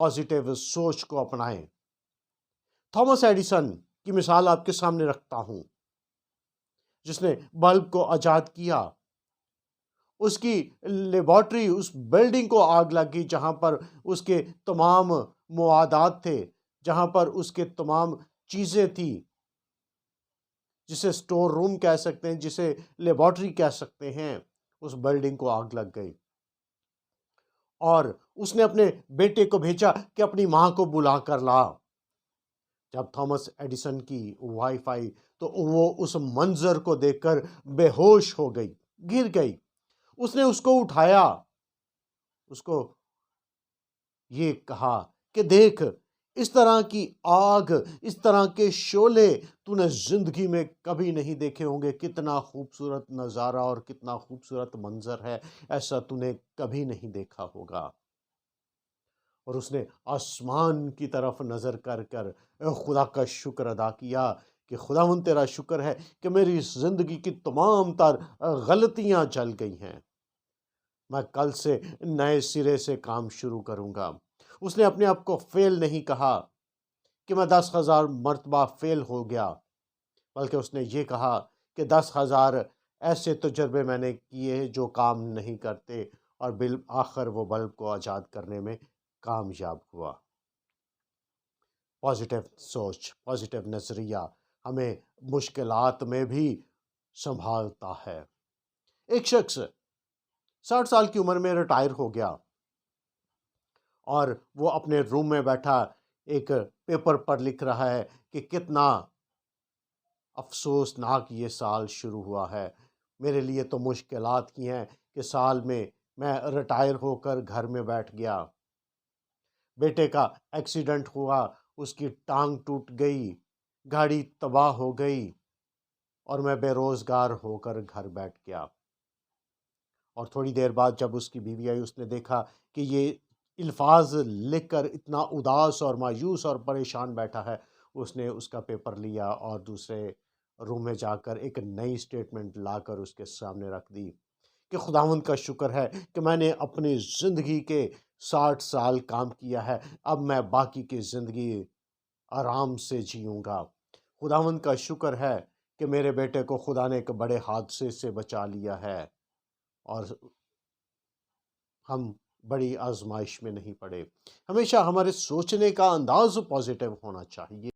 Positive सोच को अपनाएं। थॉमस एडिसन की मिसाल आपके सामने रखता हूं, जिसने बल्ब को आजाद किया। उसकी लेबॉर्ट्री, उस बिल्डिंग को आग लग गई जहां पर उसके तमाम मुआदात थे, जहां पर उसके तमाम चीजें थी, जिसे स्टोर रूम कह सकते हैं, जिसे लेबॉर्ट्री कह सकते हैं। उस बिल्डिंग को आग लग गई और उसने अपने बेटे को भेजा कि अपनी मां को बुला कर ला। जब थॉमस एडिसन की वाइफ आई तो वो उस मंजर को देखकर बेहोश हो गई, गिर गई। उसने उसको उठाया, उसको ये कहा कि देख, इस तरह की आग, इस तरह के शोले तूने जिंदगी में कभी नहीं देखे होंगे। कितना खूबसूरत नज़ारा और कितना खूबसूरत मंजर है, ऐसा तूने कभी नहीं देखा होगा। और उसने आसमान की तरफ नज़र कर कर खुदा का शुक्र अदा किया कि खुदावंद तेरा शुक्र है कि मेरी ज़िंदगी की तमाम तर गलतियां जल गई हैं, मैं कल से नए सिरे से काम शुरू करूंगा। उसने अपने आप को फेल नहीं कहा कि मैं 10,000 मरतबा फेल हो गया, बल्कि उसने ये कहा कि 10,000 ऐसे तजर्बे मैंने किए जो काम नहीं करते, और बिल आखिर वो बल्ब को आज़ाद करने में कामयाब हुआ। पॉजिटिव सोच, पॉजिटिव नज़रिया हमें मुश्किलात में भी संभालता है। एक शख्स 60 साल की उम्र में रिटायर हो गया और वो अपने रूम में बैठा एक पेपर पर लिख रहा है कि कितना अफसोसनाक ये साल शुरू हुआ है। मेरे लिए तो मुश्किलात ही हैं कि साल में मैं रिटायर होकर घर में बैठ गया। बेटे का एक्सीडेंट हुआ, उसकी टांग टूट गई, गाड़ी तबाह हो गई और मैं बेरोज़गार होकर घर बैठ गया। और थोड़ी देर बाद जब उसकी बीवी आई, उसने देखा कि ये अल्फाज लिखकर इतना उदास और मायूस और परेशान बैठा है। उसने उसका पेपर लिया और दूसरे रूम में जाकर एक नई स्टेटमेंट लाकर उसके सामने रख दी कि खुदावंद का शुक्र है कि मैंने अपनी ज़िंदगी के 60 साल काम किया है, अब मैं बाकी की ज़िंदगी आराम से जीऊँगा। खुदावंद का शुक्र है कि मेरे बेटे को खुदा ने एक बड़े हादसे से बचा लिया है और हम बड़ी आजमाइश में नहीं पड़े। हमेशा हमारे सोचने का अंदाज पॉजिटिव होना चाहिए।